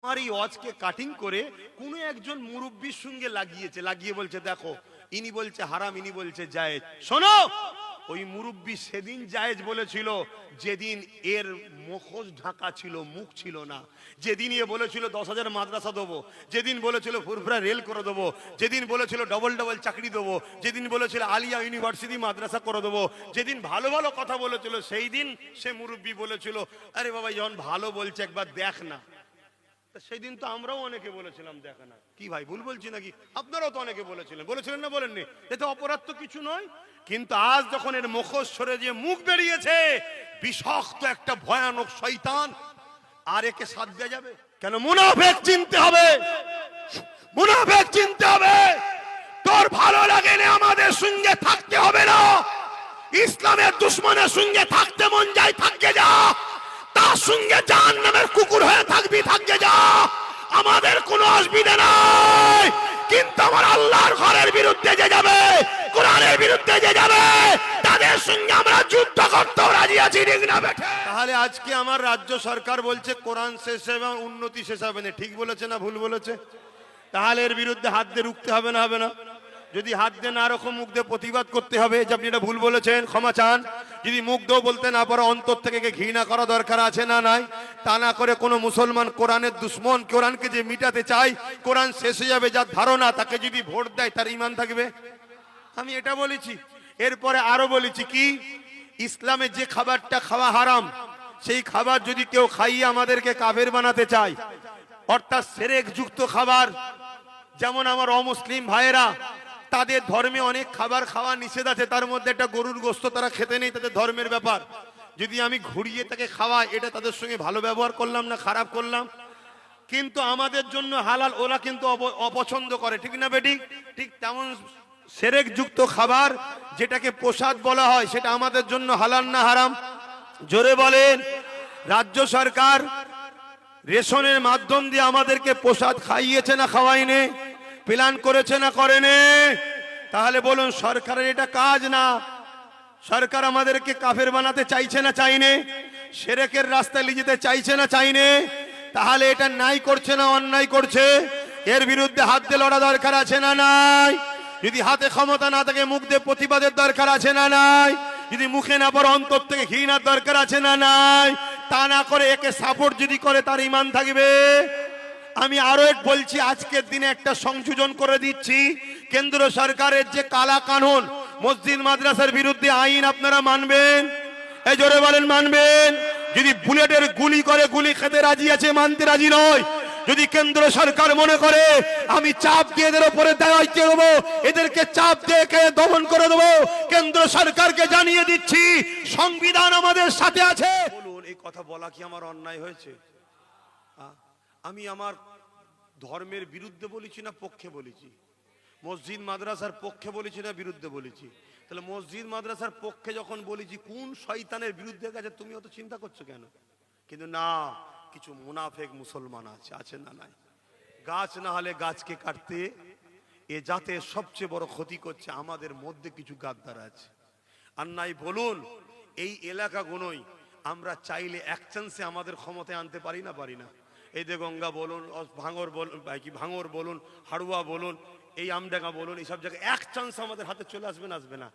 আমার এই ওয়াজকে কাটিং করে কোনো একজন মুরব্বির সঙ্গে লাগিয়ে বলছে দেখো ইনি বলছে হারাম ইনি বলছে জায়েজ। শোনো, ওই মুরব্বি সেদিন জায়েজ বলেছিল যেদিন এর মুখোশ ঢাকা ছিল, মুখ ছিল না। যেদিন এ বলেছিল 10,000 মাদ্রাসা দেবো, যেদিন বলেছিল ফুরফুরা রেল করে দেবো, যেদিন বলেছিল ডবল ডবল চাকরি দেবো, যেদিন বলেছিল আলিয়া ইউনিভার্সিটি মাদ্রাসা করে দেবো, যেদিন ভালো ভালো কথা বলেছিল সেই দিন সে মুরব্বি বলেছিল আরে বাবা যখন ভালো বলছে একবার দেখ না। সেদিন তো আমরাও অনেকে বলেছিলাম দেখে না। কি ভাই ভুল বলছি নাকি? আপনারাও তো অনেকে বলেছিলেন না বলেননি? এতে অপরাধ তো কিছু নয়। কিন্তু আজ যখন এর মুখোশ সরে যে মুখ বেরিয়েছে, বিষাক্ত একটা ভয়ানক শয়তান, আর একে সাথ দেয়া যাবে কেন? মুনাফিক চিনতে হবে, মুনাফিক চিনতে হবে। তোর ভালো লাগে না আমাদের সঙ্গে থাকতে হবে না, ইসলামের দুশমনের সঙ্গে থাকতে মন যায় থাকতে যা, তার সঙ্গে জাহান্নামের কুকুর হয়ে থাকবি থাকতে যা, আমাদের কোনো অসুবিধা নাই। কিন্তু আমার আল্লাহর ঘরের বিরুদ্ধে যে যাবে, কোরআনের বিরুদ্ধে যে যাবে, তাদের সঙ্গে আমরা যুদ্ধ করতে রাজি আছি, ঠিক না বেঠে? তাহলে আজকে আমার রাজ্য সরকার বলছে কোরআন শেষ হবে, উন্নতি শেষ হবে না। ঠিক বলেছে না ভুল বলেছে? তাহলে এর বিরুদ্ধে হাত দিয়ে রুখতে হবে না হবে না? যদি হাত দিয়ে না রকম মুখ দিয়ে প্রতিবাদ করতে হবে যে আপনি এটা ভুল বলেছেন, ক্ষমা চান। যদি মুখ দিয়েও বলতে না পারো, অন্তর থেকে ঘৃণা করা দরকার আছে না নাই? তা না করে কোনো মুসলমান কোরআনের দুশ্মন, কোরআনকে যে মিটাতে চায়, কোরআন শেষ হয়ে যাবে যার ধারণা, তাকে যদি ভোট দেয় তার ঈমান থাকবে? আমি এটা বলেছি। এরপরে আরো বলেছি কি, ইসলামে যে খাবারটা খাওয়া হারাম, সেই খাবার যদি কেউ খাইয়ে আমাদেরকে কাফের বানাতে চায়, অর্থাৎ শিরক যুক্ত খাবার, যেমন আমার অমুসলিম ভাইয়েরা তাদের ধর্মে অনেক খাবার খাওয়া নিষেধ আছে, তার মধ্যে একটা গরুর গোশত তারা খেতে নেই, তাদের ধর্মের ব্যাপার। যদি আমি ঘুরিয়ে তাকে খাওয়াই, এটা তাদের সঙ্গে ভালো ব্যবহার করলাম না খারাপ করলাম? কিন্তু আমাদের জন্য হালাল, ওরা কিন্তু অপছন্দ করে, ঠিক না বেটি? ঠিক তেমন শিরক যুক্ত খাবার যেটাকে প্রসাদ বলা হয়, সেটা আমাদের জন্য হালাল না হারাম? জোরে বলেন। রাজ্য সরকার রেশনের মাধ্যম দিয়ে আমাদেরকে প্রসাদ খাইয়েছে না খাওয়াইনে? প্ল্যান করেছে না করেনি? তাহলে বলুন সরকারের এটা কাজ না? সরকার আমাদেরকে কাফের বানাতে চাইছে না চাইনে? শিরকের রাস্তায় নিয়ে যেতে চাইছে না চাইনে? তাহলে এটা নাই করছে না অন্যায় করছে? এর বিরুদ্ধে হাত দিয়ে লড়া দরকার আছে না নাই? যদি হাতে ক্ষমতা না থাকে মুখ দিয়ে প্রতিবাদের দরকার আছে না নাই? যদি মুখে না পড়ে অন্তর থেকে ঘৃণার দরকার আছে না নাই? তা না করে একে সাপোর্ট যদি করে তার ঈমান থাকবে? আমি আরো এক বলছি, আজকের দিনে একটা সংযোজন করে দিচ্ছি। কেন্দ্র সরকারের যে কালা কানুন, মসজিদ মাদ্রাসার বিরুদ্ধে আইন, আপনারা মানবেন? এই জোরে বলেন মানবেন? যদি বুলেটের গুলি করে গুলি খেতে রাজি আছে, মানতে রাজি নয়। যদি কেন্দ্র সরকার মনে করে আমি চাপ দিয়ে এদের উপরে দায়িত্ব দেবো, এদেরকে চাপ দিয়ে দমন করে দেবো, কেন্দ্র সরকারকে জানিয়ে দিচ্ছি সংবিধান আমাদের সাথে আছে। বলুন, এই কথা বলা কি আমার অন্যায় হয়েছে? আমি আমার ধর্মের বিরুদ্ধে বলেছি না পক্ষে বলেছি? মসজিদ মাদ্রাসার পক্ষে বলেছি না বিরুদ্ধে বলেছি? তাহলে মসজিদ মাদ্রাসার পক্ষে যখন বলেছি, কোন শয়তানের বিরুদ্ধে গেছে তুমি অত চিন্তা করছো কেন? কিন্তু না, কিছু মুনাফিক মুসলমান আছে না নাই? গাছ না হলে গাছকে কাটতে, এ জাতের সবচেয়ে বড় ক্ষতি করছে আমাদের মধ্যে কিছু গাদ্দার আছে। আর নাই বলুন, এই এলাকাগুলোই আমরা চাইলে এক চান্সে আমাদের ক্ষমতায় আনতে পারি না? এই যে গঙ্গা বলুন, ভাঙর বলুন, হাড়ুয়া বলুন, এই আমডাঙ্গা বলুন, এইসব জায়গায় এক চান্স আমাদের হাতে চলে আসবে না?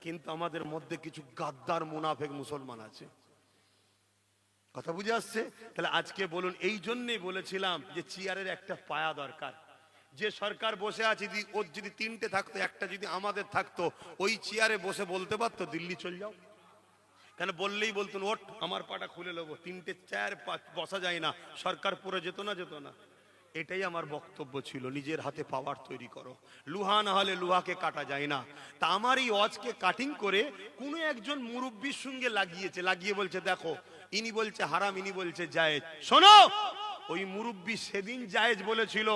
কিন্তু আমাদের মধ্যে কিছু গাদ্দার মুনাফিক মুসলমান আছে। কথা বুঝে আসছে? তাহলে আজকে বলুন, এই জন্যই বলেছিলাম যে চেয়ারের একটা পায়া দরকার। যে সরকার বসে আছে, ওর যদি 3টে থাকতো, একটা যদি আমাদের থাকতো, ওই চেয়ারে বসে বলতে পারতো দিল্লি চল যাও। কেন? বললেই বলতেন ওঠ, আমার পাটা খুলে নেবো। 3টে চেয়ার বসা যায় না, সরকার পড়ে যেত না? এটাই আমার বক্তব্য ছিল, নিজের হাতে পাওয়ার তৈরি করো। লুহা না হলে লুহাকে কাটা যায় না। তা আমার এই ওয়াজকে কাটিং করে কোনো একজন মুরব্বির সঙ্গে লাগিয়ে বলছে দেখো ইনি বলছে হারাম ইনি বলছে জায়েজ। শোনো, ওই মুরব্বি সেদিন জায়েজ বলেছিল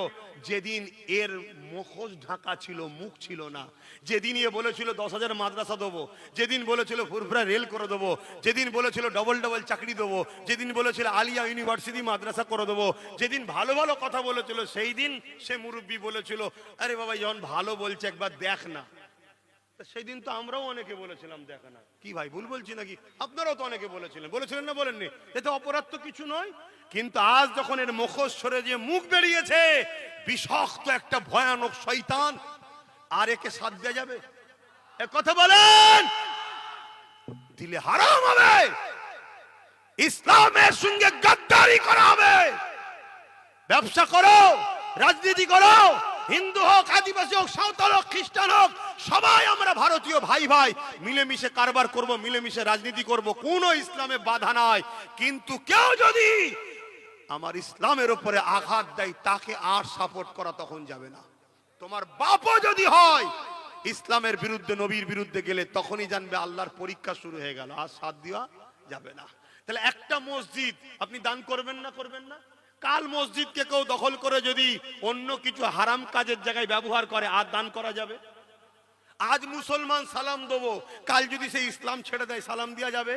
যেদিন এর মুখোশ ঢাকা ছিল, মুখ ছিল না। যেদিন এ বলেছিল 10,000 মাদ্রাসা দেবো, যেদিন বলেছিল ফুরফুরা রেল করে দেবো, যেদিন বলেছিল ডবল ডবল চাকরি দেবো, যেদিন বলেছিল আলিয়া ইউনিভার্সিটি মাদ্রাসা করে দেবো, যেদিন ভালো ভালো কথা বলেছিল, সেই দিন সে মুরব্বি বলেছিল আরে বাবা যখন ভালো বলছে একবার দেখ না। সেই দিন তো আমরাও অনেকে বলেছিলাম, দেখে না কি ভাই ভুল বলছি নাকি? আপনারাও তো অনেকে বলেছিলেন না, বলেননি? এতে অপরাধ তো কিছু নয়। কিন্তু আজ যখন এর মুখোশ সরে যে মুখ বেরিয়েছে, বিষাক্ত একটা ভয়ানক শয়তান, আর একে সাথ দেওয়া যাবে? এ কথা বলেন, দিলে হারাম হবে, ইসলামের সঙ্গে গাদ্দারি করা হবে। ব্যবসা করো, রাজনীতি করো, হিন্দু হোক, আদিবাসী হোক, সাঁওতাল হোক, খ্রিস্টান হোক, সবাই আমরা ভারতীয় ভাই ভাই, মিলেমিশে কারবার করব, মিলেমিশে রাজনীতি করব, কোনো ইসলামে বাধা নাই। কিন্তু কেউ যদি আমার ইসলামের উপরে আঘাত দেয়, তাকে আর সাপোর্ট করা তখন যাবে না। তোমার বাপও যদি হয় ইসলামের বিরুদ্ধে, নবীর বিরুদ্ধে গেলে, তখনই জানবে আল্লাহর পরীক্ষা শুরু হয়ে গেল, আর সাথ দেওয়া যাবে না। তাহলে একটা মসজিদ আপনি দান করবেন না? করবেন না? কাল মসজিদকে কেউ দখল করে যদি অন্য কিছু হারাম কাজের জায়গায় ব্যবহার করে, আর দান করা যাবে? আজ মুসলমান সালাম দেবো, কাল যদি সে ইসলাম ছেড়ে দেয়, সালাম দেওয়া যাবে?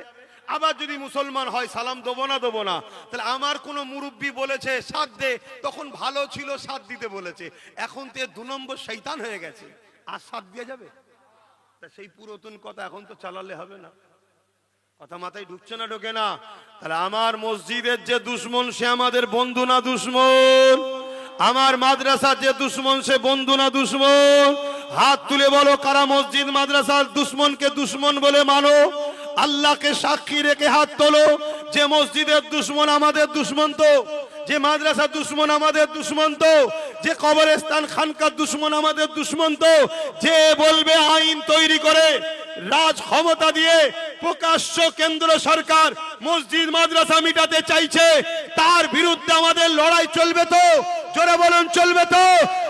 আবার যদি মুসলমান হয়, সালাম দেবো না? তাহলে আমার কোনো মুরব্বী বলেছে সাথ দে, তখন ভালো ছিল, সাথ দিতে বলেছে, এখন তো 2 নম্বর শয়তান হয়ে গেছে, আর সাথ দেওয়া যাবে? তা সেই পুরাতন কথা এখন তো চালালে হবে না। কথা মাথায় ঢুকছে না? ঢোকে না? তাহলে আমার মসজিদের যে দুশ্মন, সে আমাদের বন্ধু না দুশ্মন? আমার মাদ্রাসার যে দুশ্মন, সে বন্ধু না দুশ্মন? হাত তুলে বলো, কারা মসজিদ মাদ্রাসার দুশ্মনকে দুশ্মন বলে মানো? আল্লাহকে সাক্ষী রেখে হাত তোলো, যে মসজিদের দুশ্মন আমাদের দুশ্মন তো, যে মাদ্রাসার দুশ্মন আমাদের দুশ্মন তো, যে কবরস্থান খানকার দুশ্মন আমাদের দুশ্মন তো। যে বলবে আইন তৈরি করে রাজ ক্ষমতা দিয়ে প্রকাশ্য কেন্দ্র সরকার মসজিদ মাদ্রাসা মিটাতে চাইছে, তার বিরুদ্ধে আমাদের লড়াই চলবে তো? জোরে বলুন, চলবে তো?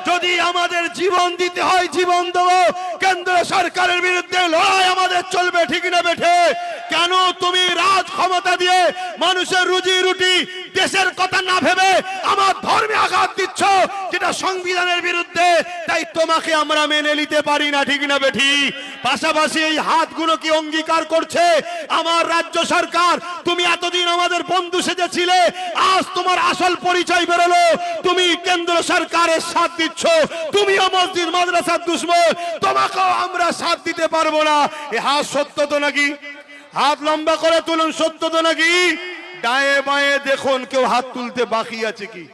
যদি আমাদের জীবন দিতে হয়, জীবন দেবো, কেন্দ্র সরকারের বিরুদ্ধে লড়াই আমাদের চলবে, ঠিক না বেঠে? কেন তুমি রাজ ক্ষমতা দিয়ে মানুষের রুজি রুটি, দেশের কথা না ভেবে আমার ধর্মে আঘাত দিচ্ছ, যেটা সংবিধানের বিরুদ্ধে? তাই তোমাকে আমরা মেনে নিতে পারি না, ঠিক না বেঠি? পাশাপাশি এই হাতগুলো কি অঙ্গীকার করছে আমার রাজ্য সরকার, তুমি এতদিন আমাদের বন্ধু সেজেছিলে, আজ তোমার আসল পরিচয় বেরোলো, তুমি কেন্দ্র সরকারের সাথ দিচ্ছ, তুমিও মসজিদ মাদ্রাসার দুশ্মন, তোমাকেও আমরা সাথ দিতে পারবো না। এ হাত সত্য তো নাকি? হাত লম্বা করে তুলুন, সত্য তো নাকি? ডায়ে বায়ে দেখুন, কেউ হাত তুলতে বাকি আছে কি?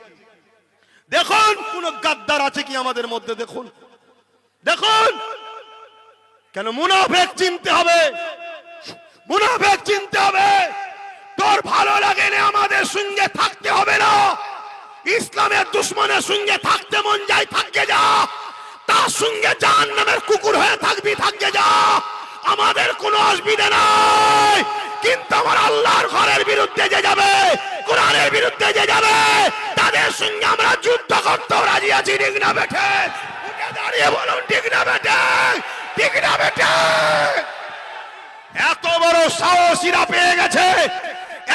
দেখুন কোন গাদ্দার আছে কি আমাদের মধ্যে? দেখুন, দেখুন। কেন? মুনাফিক চিনতে হবে, মুনাফিক চিনতে হবে। তোর ভালো লাগে না, আমাদের সঙ্গে থাকতে হবে না। ইসলামের দুশ্মনের সঙ্গে থাকতে মন যায়, থাকতে যা, তার সঙ্গে জাহান্নামের কুকুর হয়ে থাকবি, থাকতে যা, আমাদের কোনো অসুবিধা নাই। কিন্তু আমার আল্লাহর ঘরের বিরুদ্ধে যে যাবে, কোরআনের বিরুদ্ধে যে যাবে, তাদের সঙ্গে আমরা যুদ্ধ করতে রাজি আছি, ঠিক না বেঠে? উঠে দাঁড়িয়ে বলুন, ঠিক না বেঠে? ঠিক না বেঠে? এত বড় সাহস এরা পেয়ে গেছে,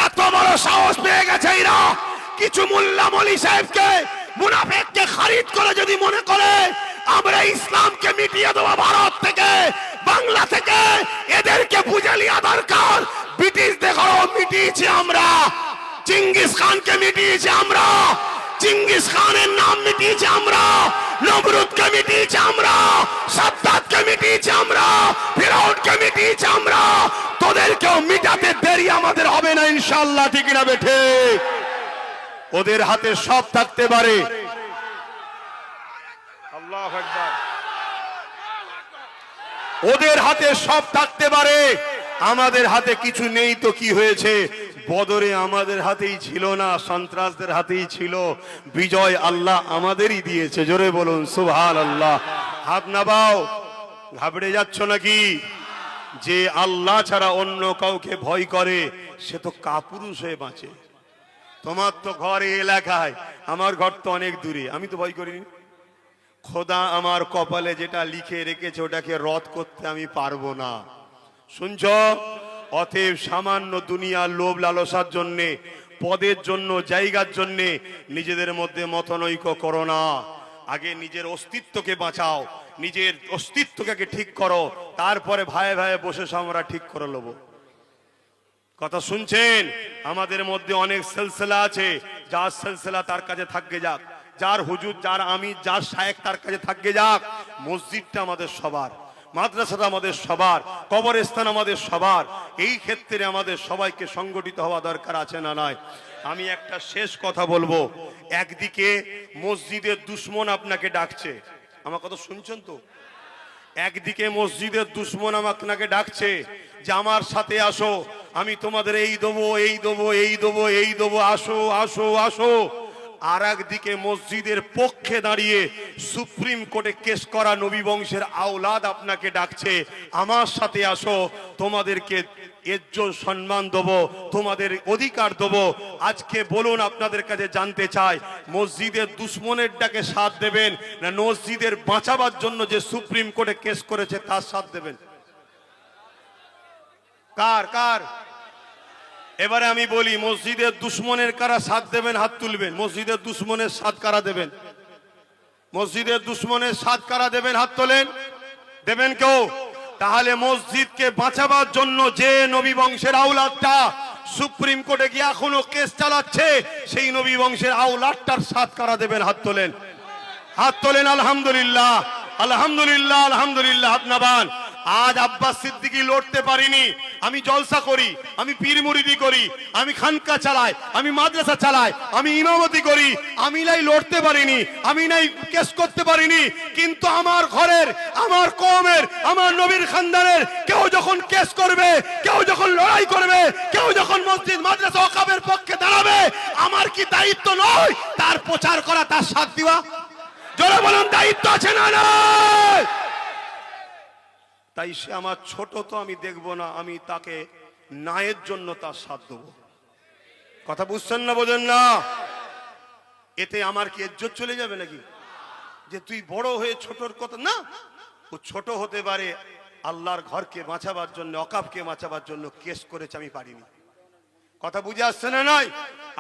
এত বড় সাহস পেয়ে গেছে এরা। কিছু মোল্লা মলি সাহেবকে, মুনাফিককে খারিজ করে যদি মনে করে আমরা ইসলামকে মিটিয়ে দেবো ভারত থেকে, বাংলা থেকে, এদেরকে বুঝে লিয়া দরকার। ব্রিটিশদের ঘরও মিটিয়েছি আমরা, চিঙ্গিস খানকে মিটিয়েছি আমরা, চিঙ্গিস খানের নাম মিটিয়েছি আমরা, নমরুদকে মিটিয়েছি আমরা, সাদ্দাতকে মিটিয়েছি আমরা, ফিরাউনকে মিটিয়েছি আমরা। তোদেরকেও মিটাতে দেরি আমাদের হবে না ইনশাআল্লাহ, ঠিক না বেঠে? ওদের হাতে সব থাকতে পারে। আল্লাহু আকবার। ওদের হাতে সব থাকতে পারে, আমাদের হাতে কিছু নেই তো কি হয়েছে? বদরে আমাদের হাতেই ছিল না, সন্ত্রাসদের হাতেই ছিল। বিজয় আল্লাহ আমাদেরই দিয়েছে। জোরে বলুন সুবহানাল্লাহ। হাত নামাও। ঘাবড়ে যাচ্ছ নাকি? যে আল্লাহ ছাড়া অন্য কাউকে ভয় করে, সে তো কাপুরুষ হয়ে বাঁচে। তোমার তো ঘর এই এলাকায়, আমার ঘর তো অনেক দূরে, আমি তো ভয় করিনি। খোদা আমার কপালে যেটা লিখে রেখেছে, ওটাকে রদ করতে আমি পারবো না। শুনছ? অতএব সামান্য দুনিয়ার লোভ লালসার জন্যে, পদের জন্য, জায়গার জন্যে নিজেদের মধ্যে মতনৈক্য করো না। আগে নিজের অস্তিত্বকে বাঁচাও, নিজের অস্তিত্বকে ঠিক করো, তারপরে ভাই ভাই বসে আমরা ঠিক করে নেবো। কথা শুনছেন? আমাদের মধ্যে অনেক সিলসিলা আছে, যার সিলসিলা তার কাছে থাকবে যাক, যার হুজুর, যার আমি, যার শায়েখ তার কাছে থাকবে যাক। মসজিদটা আমাদের সবার, মাদ্রাসাটা আমাদের সবার, কবরস্থান আমাদের সবার। এই ক্ষেত্রে আমাদের সবাইকে সংগঠিত হওয়া দরকার আছে না নয়? আমি একটা শেষ কথা বলবো। একদিকে মসজিদের দুশমন আপনাকে ডাকছে, আমার কথা শুনছেন তো? একদিকে মসজিদের দুশমন আপনাকে ডাকছে যে আমার সাথে আসো, আমি তোমাদের এই দেবো, এই দেবো, এই দেবো, এই দেবো, আসো আসো আসো। আর একদিকে মসজিদের পক্ষে দাঁড়িয়ে সুপ্রিম কোর্টে কেস করা নবী বংশের আওলাদ আপনাকে ডাকছে, আমার সাথে আসো, তোমাদেরকে ইজ্জত সম্মান দেবো, তোমাদের অধিকার দেবো। আজকে বলুন, আপনাদের কাছে জানতে চাই, মসজিদের দুশমনের ডাকে সাথ দেবেন না মসজিদের বাঁচাবার জন্য যে সুপ্রিম কোর্টে কেস করেছে তার সাথ দেবেন? কার কার? এবারে আমি বলি, মসজিদের দুশমনের কারা সাথ দেবেন? হাত তুলবেন। মসজিদের দুশমনের সাথ কারা দেবেন? মসজিদের দুশমনের সাথ কারা দেবেন? হাত তোলেন। দেবেন কেউ? তাহলে মসজিদকে বাঁচাবার জন্য যে নবী বংশের আওলাদটা সুপ্রিম কোর্টে গিয়ে এখনো কেস চালাচ্ছে, সেই নবী বংশের আওলাদটার সাথ কারা দেবেন? হাত তোলেন, হাত তোলেন। আলহামদুলিল্লাহ, আলহামদুলিল্লাহ, আলহামদুলিল্লাহ। হাত নামান। আজ আব্বাস সিদ্দিকী লড়তে পারিনি। আমি জলসা করি, আমি পীর মুরিদি করি, আমি খানকা চালাই, আমি মাদ্রাসা চালাই, আমি ইমামতি করি, আমি নাই লড়তে পারিনি, আমি নাই কেস করতে পারিনি। কিন্তু আমার ঘরের, আমার কওমের, আমার নবীর খানদানের কেউ যখন কেস করবে, কেউ যখন লড়াই করবে, কেউ যখন মসজিদ মাদ্রাসা ওয়াকফের পক্ষে দাঁড়াবে, আমার কি দায়িত্ব নয় তার প্রচার করা, তার সাথ দেওয়া? জোরে বলুন, দায়িত্ব আছে না নয়? তাই সে আমার ছোট তো আমি দেখবো না, আমি তাকে ন্যায়ের জন্য তার সাথ দেবো। কথা বুঝছেন না, বোঝেন না? এতে আমার কি ইজ্জত চলে যাবে নাকি? যে তুই বড় হয়ে ছোটর কথা না, ও ছোট হতে পারে, আল্লাহর ঘরকে বাঁচাবার জন্য, ওয়াকফকে বাঁচাবার জন্য কেস করেছে, আমি পারিনি। কথা বুঝে আসছে না নয়?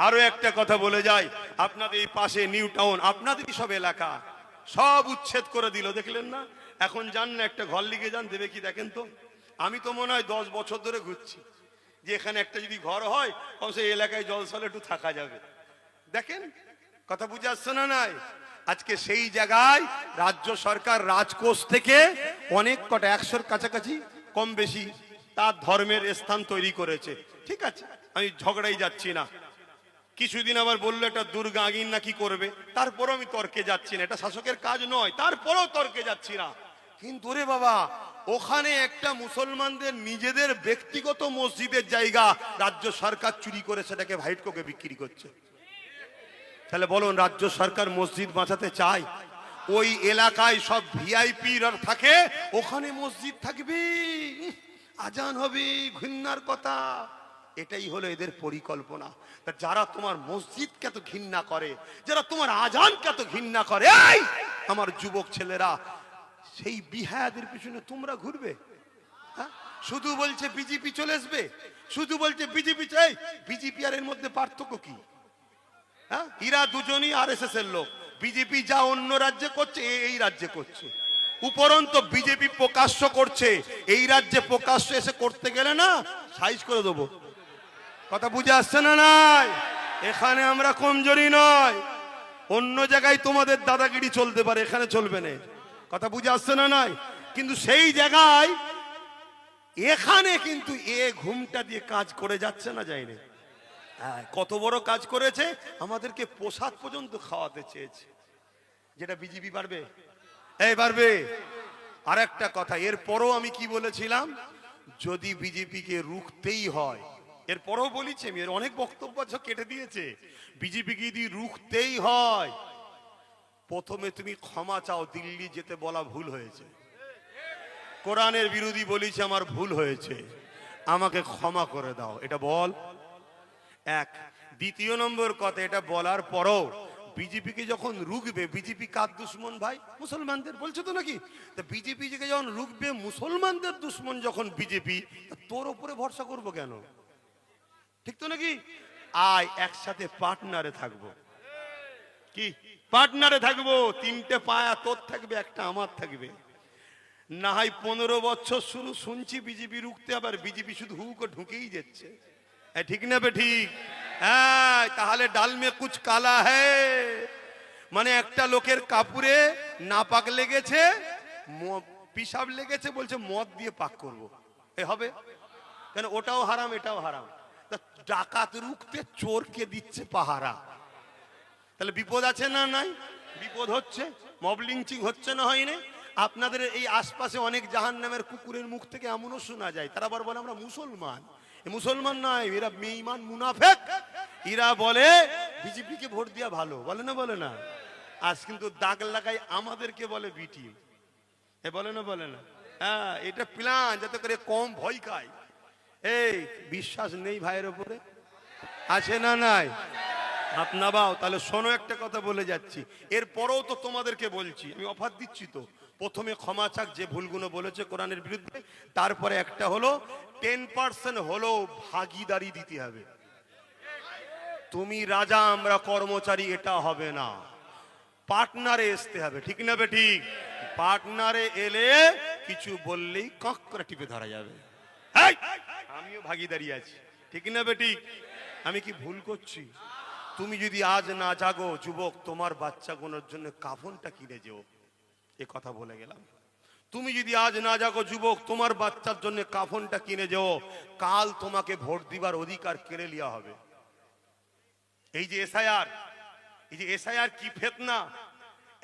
আরো একটা কথা বলে যাই, আপনাদের এই পাশে নিউ টাউন, আপনাদেরই সব এলাকা, সব উচ্ছেদ করে দিল, দেখলেন না? এখন যান না, একটা ঘর লিখে যান, দেবে কি দেখেন তো? আমি তো মনে হয় 10 বছর ধরে ঘুরছি যে এখানে একটা যদি ঘর হয়, কম সেই এলাকায় জলসলে একটু থাকা যাবে। দেখেন, কথা বুঝে আসছে না নাই? আজকে সেই জায়গায় রাজ্য সরকার রাজকোষ থেকে অনেক কটা 100-র কাছাকাছি কম বেশি তার ধর্মের স্থান তৈরি করেছে। ঠিক আছে, আমি ঝগড়াই যাচ্ছি না। কিছুদিন আবার বললো একটা দুর্গা আগিন নাকি করবে, তারপরও আমি তর্কে যাচ্ছি না, এটা শাসকের কাজ নয়, তারপরেও তর্কে যাচ্ছি না। কিন্তু রে বাবা, ওখানে একটা মুসলমানদের নিজেদের ব্যক্তিগত মসজিদের জায়গা রাজ্য সরকার চুরি করে সেটাকে ভাইটকোকে বিক্রি করছে। তাহলে বলুন, রাজ্য সরকার মসজিদ বাঁচাতে চায়? ওই এলাকায় সব ভিআইপি থাকে, ওখানে মসজিদ থাকবে, আজান হবে, ঘৃণার কথা। এটাই হলো এদের পরিকল্পনা। তা যারা তোমার মসজিদকে এত ঘৃণা করে, যারা তোমার আজানকে এত ঘৃণা করে, এই আমার যুবক ছেলেরা, সেই বিহায়াদের পিছনে তোমরা ঘুরবে? শুধু বলছে বিজেপি চলে আসবে, শুধু বলছে বিজেপি চাই। বিজেপি আর এর মধ্যে পার্থক্য কি? এরা দুজনই আরএসএস এর লোক। বিজেপি যা অন্য রাজ্যে করছে এই রাজ্যে করছে। উপরন্ত বিজেপি প্রকাশ্য করছে, এই রাজ্যে প্রকাশ্য এসে করতে গেলে না সাইজ করে দেবো। কথা বুঝে আসছে না নাই? এখানে আমরা কমজোরি নয়, অন্য জায়গায় তোমাদের দাদাগিরি চলতে পারে, এখানে চলবে না। কথা বুঝে আসছে না নাই? কিন্তু সেই জায়গায় এখানে কিন্তু এ ঘুমটা দিয়ে কাজ করে যাচ্ছে না, যায়নি। কত বড় কাজ করেছে, আমাদেরকে প্রসাদ পর্যন্ত খাওয়াতে চেয়েছে। যেটা বিজেপি পারবে? এই পারবে? আর একটা কথা, এরপরও আমি কি বলেছিলাম, যদি বিজেপিকে রুখতেই হয়, এরপরও বলেছি আমি, এর অনেক বক্তব্য কেটে দিয়েছে, বিজেপিকে যদি রুখতেই হয়, প্রথমে তুমি ক্ষমা চাও। দিল্লি যেতে বলা ভুল হয়েছে, কোরআনের বিরোধী বলেছে, আমার ভুল হয়েছে, আমাকে ক্ষমা করে দাও, এটা বল। এক। দ্বিতীয় নম্বর কথা, এটা বলার পরও বিজেপিকে যখন রুখবে, বিজেপি কার দুশ্মন ভাই? মুসলমানদের। বলছো তো নাকি? তো বিজেপি যখন রুখবে, মুসলমানদের দুশ্মন যখন বিজেপি, তোর উপরে ভরসা করবো কেন? ঠিক তো নাকি? আয় একসাথে পার্টনারে থাকবো। কি পার্টনারে থাকবো? 3টে পায়া তোর থাকবে, একটা আমার থাকবে। না হয় 15 বছর শুরু শুনছি বিজেপি রুখতে, আবার বিজেপি শুধু হুক ঢুকেই যাচ্ছে। ঠিক না বে? ঠিক। হ্যাঁ, তাহলে ডাল মে কুছ কালা হ্যায়, মানে একটা লোকের কাপড়ে নাপাক লেগেছে, পিসাব লেগেছে, বলছে মদ দিয়ে পাক করব। এ হবে কেন? ওটাও হারাম এটাও হারাম। তা ডাকাত রুখতে চোরকে দিচ্ছে পাহারা, তাহলে বিপদ আছে না নাই? বিপদ হচ্ছে। মব লিঞ্চিং হচ্ছে না হয়নি? আপনাদের এই আশপাশে অনেক জাহান্নামের কুকুরের মুখ থেকে এমনও শোনা যায়, তারা আবার বলে আমরা মুসলমান। মুসলমান নয়, এরা বেঈমান মুনাফিক। এরা বলে বিজেপিকে ভোট দেওয়া ভালো, বলে না বলে না? আজ কিন্তু দাগ লাগাই আমাদেরকে বলে বিটি, এ বলে না বলে না? হ্যাঁ, এটা প্ল্যান যাতে করে কম ভয় খায়। এই বিশ্বাস নেই ভাইয়ের উপরে? আছে না নাই? আপনা বাও, তাহলে শোনো একটা কথা বলে যাচ্ছি, এরপরেও তো তোমাদেরকে বলছি, আমি অফার দিচ্ছি তো। প্রথমে ক্ষমা চাক যে ভুলগুলো বলেছে কোরআনের বিরুদ্ধে, তারপরে একটা হলো 10% হলো ভাগিদারি দিতে হবে। তুমি রাজা আমরা কর্মচারী এটা হবে না, পার্টনারে আসতে হবে, ঠিক না বে ঠিক? পার্টনারে এলে কিছু বললেই কাঁক করে টিপে ধরা যাবে। আমিও ভাগিদারি আছি, ঠিক না বে ঠিক? আমি কি ভুল করছি? তুমি যদি আজ না জাগো যুবক, তোমার বাচ্চাগুলোর জন্য কাফনটা কিনে যেও, এ কথা বলে গেলাম। তুমি যদি আজ না জাগো যুবক, তোমার বাচ্চার জন্য কাফনটা কিনে যেও, কাল তোমাকে ভোট দিবার অধিকার কেড়ে লিয়া হবে। এই যে এসআইআর, এই যে এসআইআর কি ফেতনা!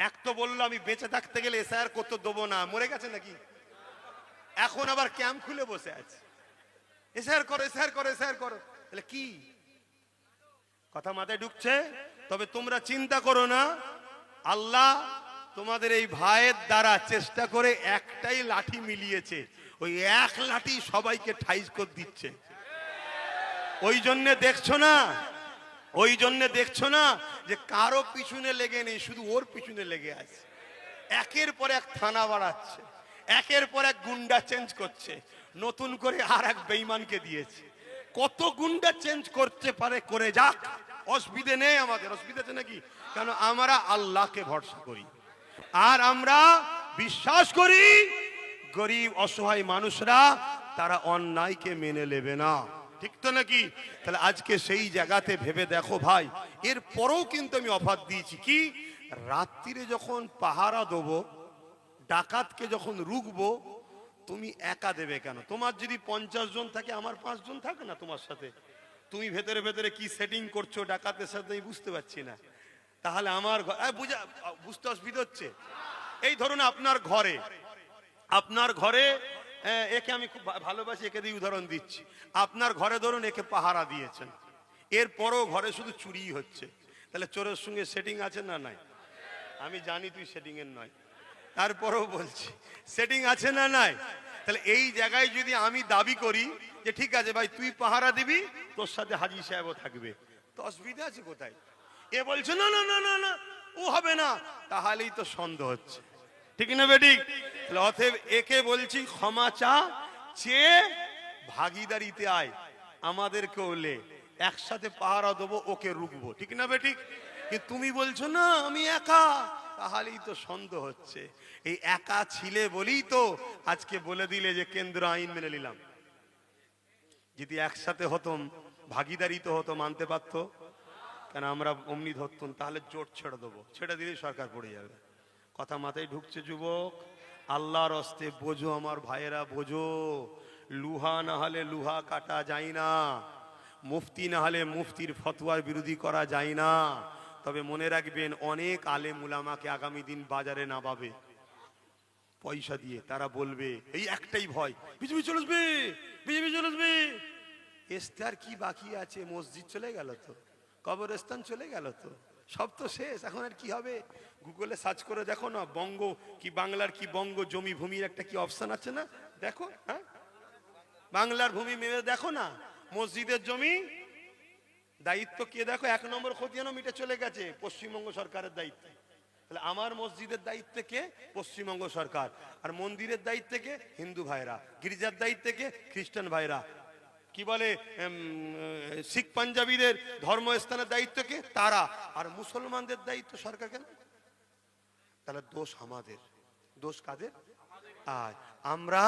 এক তো বললো আমি বেঁচে থাকতে গেলে এসআইআর করতে দেবো না, মরে গেছে নাকি? এখন আবার ক্যাম্প খুলে বসে আছে, এসআইআর করো এসআইআর করো এসআইআর করো। তাহলে কি কথা মাথায় ঢুকছে? তবে তোমরা চিন্তা করো না, আল্লাহ তোমাদের এই ভাইয়ের দ্বারা চেষ্টা করে একটাই লাঠি মিলিয়েছে, ওই এক লাঠি সবাইকে ঠাইজ করে দিচ্ছে। ওই জন্য দেখছো না, ওই জন্য দেখছো না যে কারো পিছনে লেগে নেই, শুধু ওর পিছনে লেগে আছে। একের পর এক থানা বাড়াচ্ছে, একের পর এক গুন্ডা চেঞ্জ করছে, নতুন করে আর এক বেঈমানকে দিয়েছে। কত গুন্ডা চেঞ্জ করতে পারে করে যাক, অসুবিধে নেই আমাদের। অসুবিধা আছে নাকি? কেন? আমরা আল্লাহকে ভরসা করি, আর আমরা বিশ্বাস করি গরিব অসহায় মানুষরা তারা অন্যায়কে মেনে নেবে না, ঠিক তো নাকি? তাহলে আজকে সেই জায়গাতে ভেবে দেখো ভাই, এর পরেও কিন্তু আমি অফার দিয়েছি কি, রাত্রিরে যখন পাহারা দেবো, ডাকাতকে যখন রুখবো, তুমি একা দেবে কেন? তোমার যদি 50 জন থাকে, আমার 5 জন থাকে না তোমার সাথে? তুমি ভেতরে ভেতরে কি সেটিং করছো ডাকাতের সাথে আমি বুঝতে পারছি না। তাহলে আমার বুঝতে অসুবিধা হচ্ছে। এই ধরুন আপনার ঘরে একে আমি খুব ভালোবাসি, একে দিয়ে উদাহরণ দিচ্ছি। আপনার ঘরে ধরুন একে পাহারা দিয়েছেন, এরপরও ঘরে শুধু চুরি হচ্ছে, তাহলে চোরের সঙ্গে সেটিং আছে না নাই? আমি জানি তুই সেটিং এর নয়, তারপরেও বলছি সেটিং আছে না নাই? তাহলে এই জায়গায় যদি আমি দাবি করি যে ঠিক আছে ভাই তুই পাহারা দিবি, তোর সাথে হাজী সাহেবও থাকবে, তো অসুবিধা আছে কোথায়? এ বলছে না না না না না ও হবে না, তাহলেই তো সন্দেহ হচ্ছে, ঠিক না বেটি? অতএব একে বলছি ক্ষমা চা, চেয়ে ভাগিদারিতে আয়, আমাদেরকে ওলে একসাথে পাহারা দেবো, ওকে রুখবো, ঠিক না বেটি? কিন্তু তুমি বলছো না আমি একা, তাহলেই তো সন্দেহ হচ্ছে। এই একা ছিলে বলেই তো আজকে বলে দিলে যে কেন্দ্র আইন মেনে নিলাম। যদি একসাথে হতম, ভাগিদারি তো হতো, মানতে পারতো কেন? আমরা অমনি ধরতুম, তাহলে জোট ছেড়ে দেবো, ছেড়ে দিলেই সরকার পড়ে যাবে। কথা মাথায় ঢুকছে যুবক? আল্লাহর হস্তে বোঝো আমার ভাইয়েরা, বোঝো, লুহা না হলে লুহা কাটা যায় না, মুফতি না হলে মুফতির ফতোয়ার বিরোধী করা যায় না। তবে মনে রাখবেন, অনেক আলেম উলামাকে আগামী দিন বাজারে নামাবে পয়সা দিয়ে, তারা বলবে এই একটাই ভয়, বিজেপি চলে আসবে, বিজেপি চলে আসবে। ইস্তার কি বাকি আছে? মসজিদ চলে গেল তো, কবরস্থান চলে গেল তো, সব তো শেষ, এখন আর কি হবে? গুগলে সার্চ করে দেখো না, বঙ্গ কি বাংলার কি বঙ্গ জমি ভূমির একটা কি অপশন আছে না, দেখো। হ্যাঁ, বাংলার ভূমি মেরে দেখো না, মসজিদের জমি দায়িত্ব কে দেখো, 1 নম্বর খতিয়ানো মিটে চলে গেছে পশ্চিমবঙ্গ সরকারের দায়িত্বে। তাহলে আমার মসজিদের দায়িত্বে কে? পশ্চিমবঙ্গ সরকার। আর মন্দিরের দায়িত্বে কে? হিন্দু ভাইরা। গির্জার দায়িত্বে কে? খ্রিস্টান ভাইরা। কি বলে শিখ পাঞ্জাবিদের ধর্মস্থানের দায়িত্ব কে? তারা। আর মুসলমানদের দায়িত্ব সরকার কেন? তাহলে দোষ আমাদের। দোষ কাদের? আর আমরা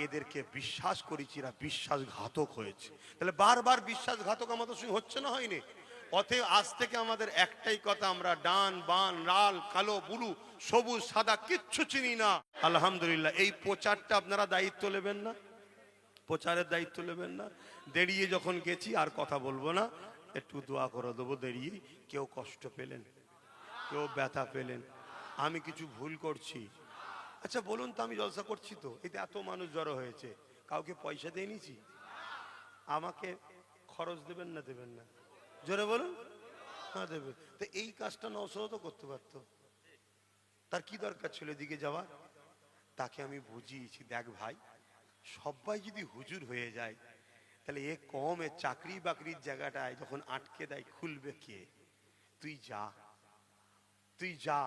এদেরকে বিশ্বাস করেছি, এরা বিশ্বাসঘাতক হয়েছে। তাহলে বারবার বিশ্বাসঘাতক আমাদের সঙ্গে হচ্ছে না, হয়নি? অতএব আজ থেকে আমাদের একটাই কথা, আমরা ডান বান লাল কালো বুলু সবুজ সাদা কিচ্ছু চিনি না। আলহামদুলিল্লাহ, এই প্রচারটা আপনারা দায়িত্ব নেবেন না, প্রচারের দায়িত্ব নেবেন না। দাঁড়িয়ে যখন গেছি আর কথা বলবো না, একটু দোয়া করে দেবো দাঁড়িয়ে। কেউ কষ্ট পেলেন, কেউ ব্যথা পেলেন, আমি কিছু ভুল করছি, আচ্ছা বলুন তো, আমি জলসা করছি তো, এতে এত মানুষ জড়ো হয়েছে, কাউকে পয়সা দিয়ে নিয়েছি? আমাকে খরচ দেবেন না দেবেন না? জোরে বলুন। হ্যাঁ দেবে। তো এই কাজটা নওশাদও তো করতে পারতো, তার কি দরকার ছিল এদিকে যাওয়ার? তাকে আমি বুঝিয়েছি, দেখ ভাই, সবাই যদি হুজুর হয়ে যায় তাহলে এ কমে চাকরি বাকরির জায়গাটায় যখন আটকে দেয় খুলবে কে? তুই যা, তুই যা।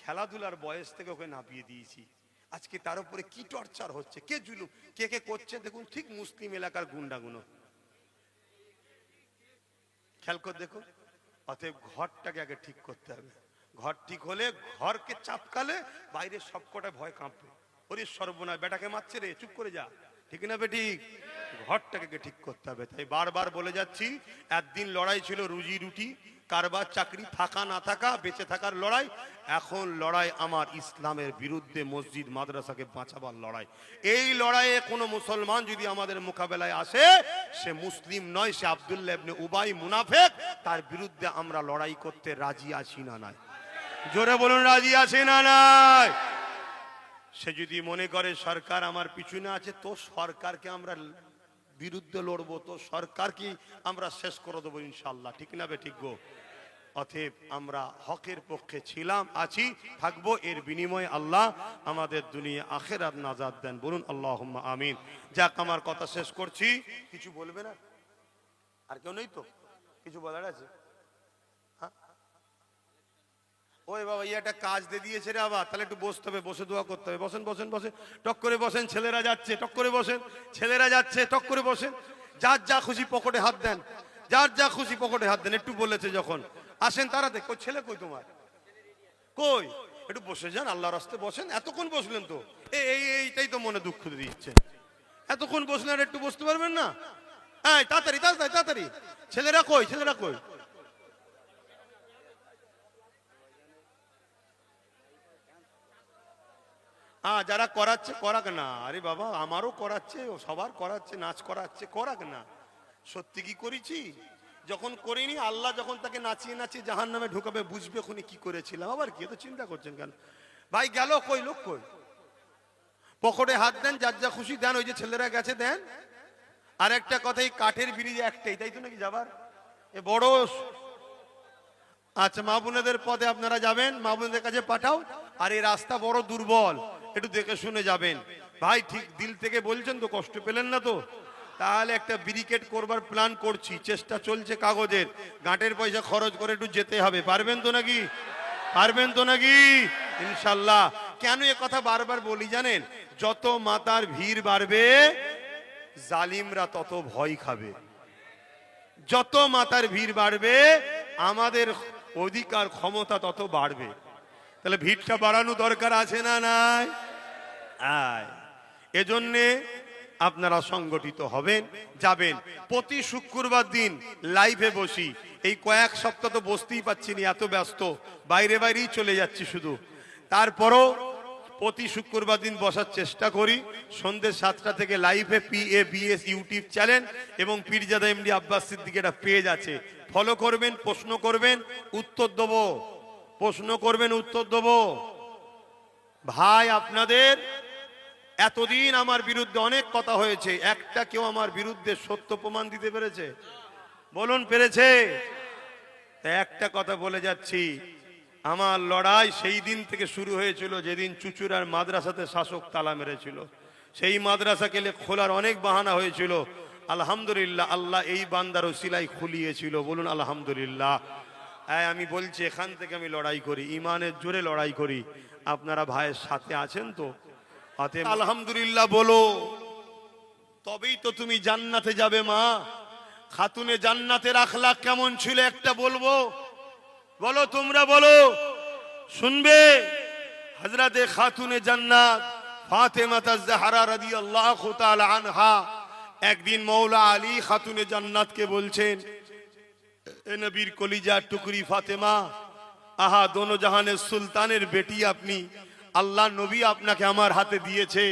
খেলাধুলার বয়স থেকে ওকে নামিয়ে দিয়েছি, আজকে তার উপরে কি টর্চার হচ্ছে, কে জুলুম কে কে করছে দেখুন, ঠিক মুসলিম এলাকার গুন্ডাগুলো, খেয়াল করে দেখো। অতএব ঘরটাকে আগে ঠিক করতে হবে, ঘর ঠিক হলে ঘরকে চাপকালে বাইরে সবকটা ভয় কাঁপবে, ওরে সর্বনাশ বেটাকে মারছে রে, চুপ করে যা, ঠিক না বেটি? ঘরটাকে ঠিক করতে হবে। তাই বারবার বলে যাচ্ছি, একদিন লড়াই ছিল রুজি রুটি, কারবার চাকরি, থাকা না থাকা, বেঁচে থাকার লড়াই। এখন লড়াই আমার ইসলামের বিরুদ্ধে, মসজিদ মাদ্রাসাকে বাঁচাবার লড়াই। এই লড়াইয়ে কোনো মুসলমান যদি আমাদের মোকাবেলায় আসে, সে মুসলিম নয়, সে আব্দুল্লাহ ইবনে উবাই মুনাফিক, তার বিরুদ্ধে আমরা লড়াই করতে রাজি আছি না নাই? জোরে বলুন, রাজি আছি না নাই? সে যদি মনে করে সরকার আমার পিছনে আছে, তো সরকারকে আমরা বিরুদ্ধে লড়বো, তো সরকারকে আমরা শেষ করে দেবো ইনশাল্লাহ, ঠিক না বে ঠিক গো? অতএব আমরা হকের পক্ষে ছিলাম, আছি, থাকবো। এর বিনিময়ে আল্লাহ আমাদের দুনিয়া আখিরাত নাজাত দেন, বলুন আল্লাহুম্মা আমিন। যাক, আমার কথা শেষ করছি। কিছু বলবে না? আর কেউ নেই তো? কিছু বলার আছে? ওই বাবা, একটা কাজ দিয়ে দিয়েছে রে আবার, তাহলে একটু বসতে হবে, বসে দোয়া করতে হবে। বসেন বসেন বসেন, টক করে বসেন, ছেলেরা যাচ্ছে, টক করে বসেন, ছেলেরা যাচ্ছে, টক করে বসেন। যার যা খুশি পকেটে হাত দেন, যার যা খুশি পকেটে হাত দেন। একটু বলেছে যখন, আসেন তাড়াতাড়ি। কই ছেলে, কই তোমার, কই? একটু বসে যান, আল্লাহর রাস্তায় বসেন। এতক্ষণ বসলেন তো, এইটাই তো মনে দুঃখ দিচ্ছে, এতক্ষণ বসলেন আর একটু বসতে পারবেন না? হ্যাঁ, তাড়াতাড়ি তাড়াতাড়ি তাড়াতাড়ি। ছেলেরা কই, ছেলেরা কই? যারা করাচ্ছে করাক না। আরে বাবা, আমারও করাচ্ছে, সবার করাচ্ছে, নাচ করাচ্ছে, করাক না। সত্যি কি করেছি? যখন করিনি, আল্লাহ যখন তাকে নাচিয়ে নাচিয়ে জাহান্নামে ঢুকাবে, বুঝবে খুনি কি করেছিলাম। আবার কি, এত চিন্তা করছেন কেন ভাই? গেল কই লোক, কই? পকেটে হাত দেন, যার যা খুশি দেন। ওই যে ছেলেরা গেছে, দেন। আর একটা কথা, এই কাঠের ব্রিজ একটাই, তাই তো নাকি যাবার? এ বড়। আচ্ছা, মা বোনেদের পদে আপনারা যাবেন, মা বোনদের কাছে পাঠাও। আর এই রাস্তা বড় দুর্বল, একটু দেখে শুনে যাবেন ভাই। ঠিক দিল থেকে বলছেন তো, কষ্ট পেলেন না তো? তাহলে একটা ব্যারিকেড করবার প্ল্যান করছি, চেষ্টা চলছে কাগজের, গাঁটের পয়সা খরচ করে একটু যেতে হবে। পারবেন তো নাকি? পারবেন তো নাকি? ইনশাল্লাহ। কেন এ কথা বারবার বলি জানেন? যত মাতার ভিড় বাড়বে, জালিমরা তত ভয় খাবে। যত মাতার ভিড় বাড়বে, আমাদের অধিকার ক্ষমতা তত বাড়বে। তাহলে ভিড়টা বাড়ানো দরকার আছে না নাই? এজন্যে আপনারা সংগঠিত হবেন, যাবেন। প্রতি শুক্রবার দিন লাইভে বসি। এই কয়েক সপ্তাহ তো বসতেই পাচ্ছি না, এত ব্যস্ত, বাইরে বাইরেই চলে যাচ্ছি শুধু। তারপরও প্রতি শুক্রবার দিন বসার চেষ্টা করি। সন্ধ্যে 7টা থেকে লাইভে PABS ইউটিউব চ্যানেল এবং পীরজাদা এমডি আব্বাস সিদ্দিকী একটা পেজ আছে, ফলো করবেন, প্রশ্ন করবেন, উত্তর দেবো। প্রশ্ন করবেন, উত্তর দেবো। ভাই, আপনাদের এতদিন আমার বিরুদ্ধে অনেক কথা হয়েছে, একটা কেউ আমার বিরুদ্ধে সত্য প্রমাণ দিতে পেরেছে? বলুন, পেরেছে? একটা কথা বলে যাচ্ছি, আমার লড়াই সেই দিন থেকে শুরু হয়েছিল যেদিন চুচুড়ার মাদ্রাসাতে শাসক তালা মেরেছিল। সেই মাদ্রাসাকে খোলার অনেক বাহানা হয়েছিল। আলহামদুলিল্লাহ, আল্লাহ এই বান্দার ওসিলায় খুলিয়েছিল। বলুন আলহামদুলিল্লাহ। আমি বলছি, এখান থেকে আমি লড়াই করি, ইমানের জোরে লড়াই করি। আপনারা ভাইয়ের সাথে আছেন তো? আলহামদুলিল্লাহ বলো, তবেই তো তুমি জান্নাতে যাবে। মা খাতুনে জান্নাতের আখলাক কেমন ছিল একটা বলবো, বলো, তোমরা বলো, শুনবে? হযরতে খাতুনে জান্নাত ফাতেমা তাজ-জাহরা রাদিয়াল্লাহু তাআলা আনহা একদিন মওলা আলী খাতুনে জান্নাতকে বলছেন, এ নবীর কলিজা টুকরি ফাতেমা, আহা দোনো জাহানের সুলতানের বেটি আপনি, আল্লাহ নবী আপনাকে আমার হাতে দিয়েছে,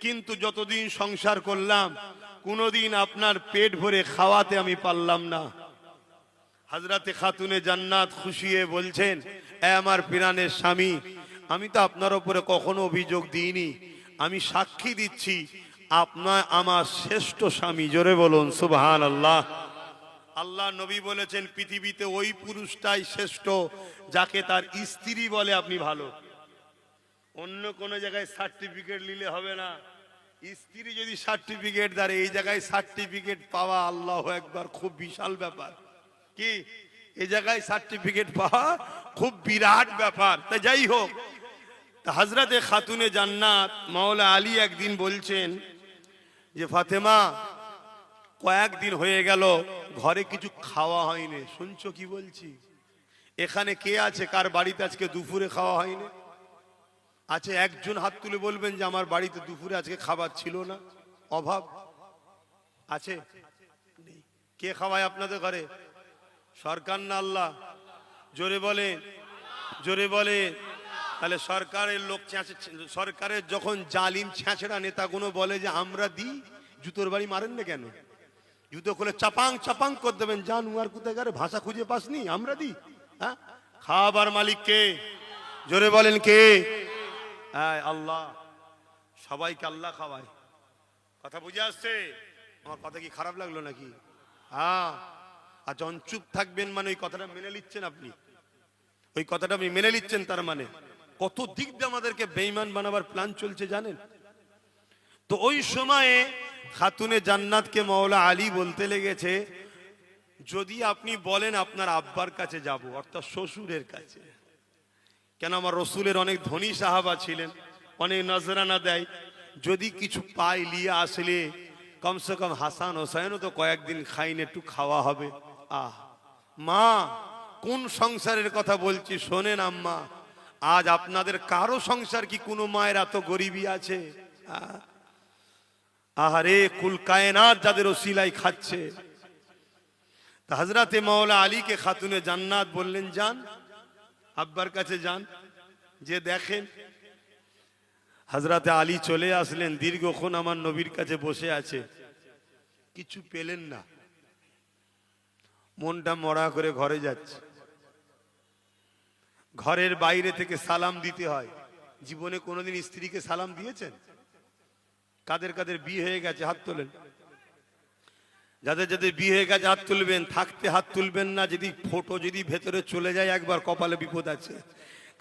কিন্তু যতদিন সংসার করলাম কোনোদিন আপনার পেট ভরে খাওয়াতে আমি পারলাম না। হযরতে খাতুনে জান্নাত খুশি হয়ে বলছেন, এ আমার প্রাণের স্বামী, আমি তো আপনার উপরে কখনো অভিযোগ দিইনি, আমি সাক্ষী দিচ্ছি আপনার আমার শ্রেষ্ঠ স্বামী। জোরে বলুন সুবহানাল্লাহ। আল্লাহ নবী বলেছেন পৃথিবীতে ওই পুরুষটাই শ্রেষ্ঠ যাকে তার স্ত্রী বলে আপনি ভালো। অন্য কোন জায়গায় সার্টিফিকেট নিলে হবে না, স্ত্রী যদি সার্টিফিকেট দেয়, এই জায়গায় সার্টিফিকেট পাওয়া আল্লাহু আকবার খুব বিশাল ব্যাপার। কি এই জায়গায় সার্টিফিকেট পাওয়া খুব বিরাট ব্যাপার। তা যাই হোক, তা হযরতে খাতুনে জান্নাত মাওলা আলী একদিন বলছেন যে ফাতেমা, কয়েকদিন হয়ে গেল ঘরে কিছু খাওয়া হয়নি। শুনছো কি বলছি? এখানে কে আছে কার বাড়িতে আজকে দুপুরে খাওয়া হয়নি? আছে একজন হাত তুলে বলবেন যে আমার বাড়িতে দুপুরে আজকে খাবার ছিল না, অভাব আছে? নেই। কে খাওয়ায় আপনাদের ঘরে? সরকার না আল্লাহ? জোরে বলে, জোরে বলে। তাহলে সরকারের লোক, সরকারের যখন জালিম ছেঁচড়া নেতাগুলো বলে যে আমরা দিই, জুতোর বাড়ি মারেন না কেন? জুতো খুলে চাপাং চাপাং করে দেবেন, জানু আর কোথায় গেলে ভাষা খুঁজে পাসনি, আমরা দিই। হ্যাঁ, খাবার মালিক কে? জোরে বলেন কে? আল্লাহ। সবাইকে আল্লাহ খাওয়ায়। কথা বুঝে আসছে? আমার কথা কি খারাপ লাগলো নাকি? হ্যাঁ। আর যখন চুপ থাকবেন মানে ওই কথাটা মেনে নিচ্ছেন আপনি, ওই কথাটা আপনি মেনে নিচ্ছেন, তার মানে কত দিক দিয়ে আমাদেরকে বেঈমান বানাবার প্ল্যান চলছে জানেন? তো ওই সময়ে খাতুনে জান্নাতকে মাওলা আলী বলতে লেগেছে, যদি আপনি বলেন আপনার আব্বার কাছে যাব, অর্থাৎ শ্বশুরের কাছে, কেন আমার রসুলের অনেক ধনী সাহাবা ছিলেন, অনেক নজরানা দেয়, যদি কিছু পাই লিয়ে আসলে কমসে কম হাসান হোসেনও তো কয়েকদিন খাইনে, একটু খাওয়া হবে। আহ মা, কোন সংসারের কথা বলছি শোনেন আম্মা, আজ আপনাদের কারো সংসার কি কোনো মায়ের এত গরিবী আছে? আহারে, কুল কায়নাত যাদের ওসিলায় খাচ্ছে। তা হযরতে মাওলা আলীকে খাতুনে জান্নাত বললেন, যান আব্বার কাছে যান, যে দেখেন। হযরতে আলী চলে আসলেন, দীর্ঘক্ষণ আমার নবীর কাছে বসে আছে, কিছু পেলেন না, মনটা মরা করে ঘরে যাচ্ছে। ঘরের বাইরে থেকে সালাম দিতে হয়। জীবনে কোনোদিন স্ত্রীকে সালাম দিয়েছেন? কাদের কাদের বিয়ে হয়ে গেছে হাত তোলেন। যাদের যাদের বিয়ে হয়ে গেছে হাত তুলবেন, থাকতে হাত তুলবেন না, যদি ফটো যদি ভেতরে চলে যায় একবার কপালে বিপদ আছে।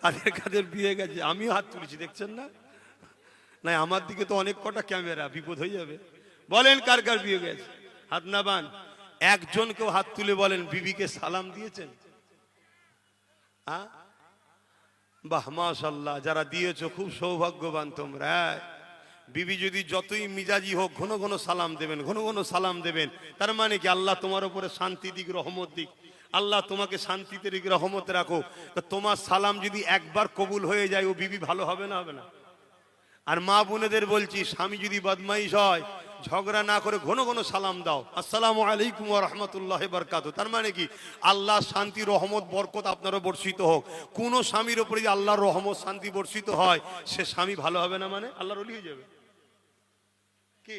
কাদের কাদের বিয়ে হয়ে গেছে? আমিও হাত তুলেছি, দেখছেন না? না, আমার দিকে তো অনেক কটা ক্যামেরা, বিপদ হয়ে যাবে। বলেন কার কার বিয়ে গেছে? হাত না বান। একজনকেও হাত তুলে বলেন বিবিকে সালাম দিয়েছেন? বাহ, মাশাআল্লাহ, যারা দিয়েছো খুব সৌভাগ্যবান তোমরা। বিবি যদি যতই মিজাজি হোক ঘন ঘন সালাম দেবেন, ঘন ঘন সালাম দেবেন। তার মানে কি আল্লাহ তোমার উপরে শান্তি দিক, রহমত দিক। আল্লাহ তোমাকে শান্তিতে দিক, রহমতে রাখো। তো তোমার সালাম যদি একবার কবুল হয়ে যায়, ও বিবি ভালো হবে না? হবে না? আর মা বোনেদের বলছি, স্বামী যদি বদমাইশ হয়, ঝগড়া না করে ঘন ঘন সালাম দাও, আসসালামু আলাইকুম ওয়া রাহমাতুল্লাহি ওয়া বারাকাতুহু। তার মানে কি আল্লাহ শান্তি, রহমত, বরকত আপনারও বর্ষিত হোক। কোন স্বামীর উপরে যদি আল্লাহর রহমত, শান্তি বর্ষিত হয়, সে স্বামী ভালো হবে না, মানে আল্লাহর ওলি হয়ে যাবে। কি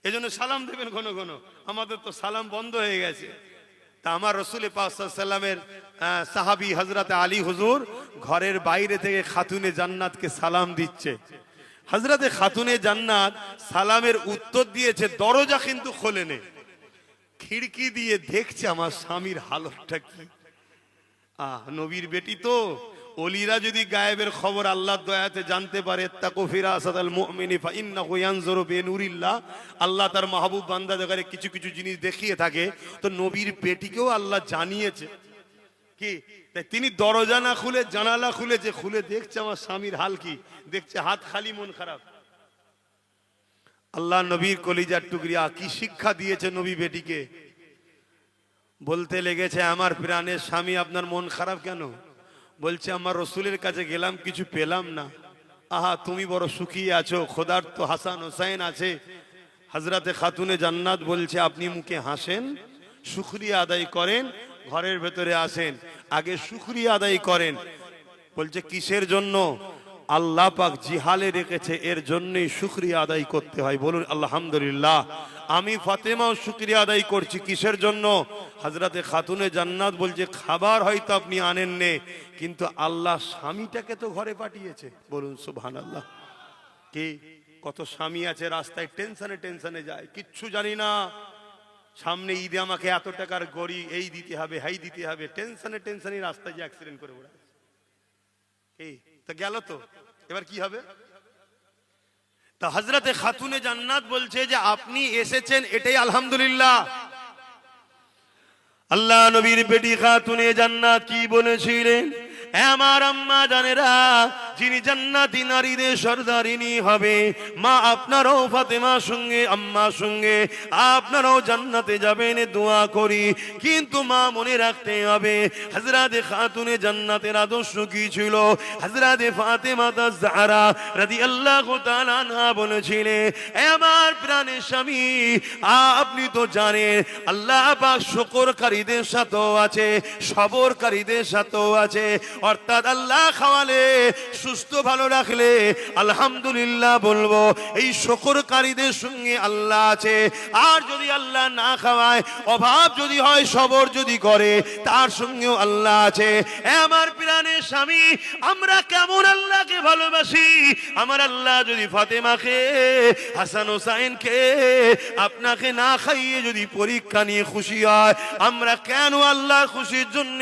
এজন্য সালাম দেবেন ঘন ঘন। আমাদের তো সালাম বন্ধ হয়ে গেছে। তা আমার রাসূল পাক সাল্লাল্লাহু আলাইহি সাল্লামের সাহাবী হযরতে আলী হুজুর ঘরের বাইরে থেকে খাতুনে জান্নাতকে সালাম দিচ্ছে। হযরতে খাতুনে জান্নাত সালামের উত্তর দিয়েছে, দরজা কিন্তু খোলেনি, খিড়কি দিয়ে দেখছে আমার স্বামীর হালতটা কি। নবীর বেটি তো, ওলিরা যদি গায়েবের খবর আল্লাহর দয়াতে জানতে পারে, তাকু ফিরাসাতাল মুমিনি ফা ইন্নাহু ইয়ানজুরু বিনুরিল্লাহ, আল্লাহ তার মাহবুব বান্দাদের কিছু কিছু জিনিস দেখিয়ে থাকে, তো নবীর বেটিকেও আল্লাহ জানিয়েছে কি, তাই তিনি দরজা না খুলে জানালা খুলেছে, খুলে দেখছে আমার স্বামীর হাল কি, দেখছে হাত খালি মন খারাপ। আল্লাহ নবীর কলিজার টুকরিয়া কি শিক্ষা দিয়েছে নবী বেটিকে। বলতে লেগেছে, আমার প্রাণের স্বামী আপনার মন খারাপ কেন? বলছে, আমার রসুলের কাছে গেলাম, কিছু পেলাম না। আহা, তুমি বড় সুখী আছো, খোদার তো হাসান হোসেন আছে। হযরতে খাতুনে জান্নাত বলছে, আপনি মুখে হাসেন, শুকরিয়া আদায় করেন, ঘরের ভেতরে আসেন, আগে শুকরিয়া আদায় করেন। বলছে কিসের জন্য? আল্লাহ পাক জিহালে রেখেছে, এর জন্যই শুকরিয়া আদায় করতে হয়। বলুন আলহামদুলিল্লাহ। আমি ফাতেমাও শুকরিয়া আদায় করছি। কিসের জন্য? হযরতে খাতুনে জান্নাত বলছে খাবার হয়তো আপনি আনেন নে, কিন্তু আল্লাহ স্বামীটাকে তো ঘরে পাঠিয়েছে। বলুন সুবহানাল্লাহ। কি কত স্বামী আছে রাস্তায় টেনশনে টেনশনে যায়, কিচ্ছু জানি না, সামনে ঈদে আমাকে এত টাকার গড়ি এই দিতে হবে, হাই দিতে হবে, টেনশনে টেনশনে রাস্তায় যে অ্যাক্সিডেন্ট করে ওরা এই তো গেল। তো এবার কি হবে? তা হযরতে খাতুনে জান্নাত বলছে যে আপনি এসেছেন, এটাই আলহামদুলিল্লাহ। আল্লাহ নবীর বেটি খাতুনে জান্নাত কি বলেছিলেন? আমার আম্মা জানেরা, যিনি জান্নাতি নারীদের সরদারিনী হবে, মা আপনারাও ফাতেমার সঙ্গে আম্মার সঙ্গে আপনারাও জান্নাতে যাবেন দোয়া করি। কিন্তু মা মনে রাখতে হবে হযরতে খাতুনে জান্নাতের আদর্শ কি ছিল। হযরতে ফাতেমা জাহরা রাদিয়াল্লাহু তাআলা আনহা বলেছিলেন, আমার প্রাণের স্বামী, আপনি তো জানেন আল্লাহ পাক শুকরকারীদের সাথেও আছে, সবরকারীদের সাথেও আছে। অর্থাৎ আল্লাহ খাওয়ালে, সুস্থ ভালো রাখলে আলহামদুলিল্লাহ বলবো, এই শুকরকারীদের সঙ্গে আল্লাহ আছে। আর যদি আল্লাহ না খাওয়ায়, অভাব যদি হয়, সবর যদি করে, তার সঙ্গেও আল্লাহ আছে। আমার প্রাণের স্বামী, আমরা কেমন আল্লাহকে ভালোবাসি। আমার আল্লাহ যদি ফাতেমাকে, হাসান হোসাইনকে আপনাকে না খাইয়ে যদি পরীক্ষা নিয়ে খুশি হয়, আমরা কেন আল্লাহর খুশির জন্য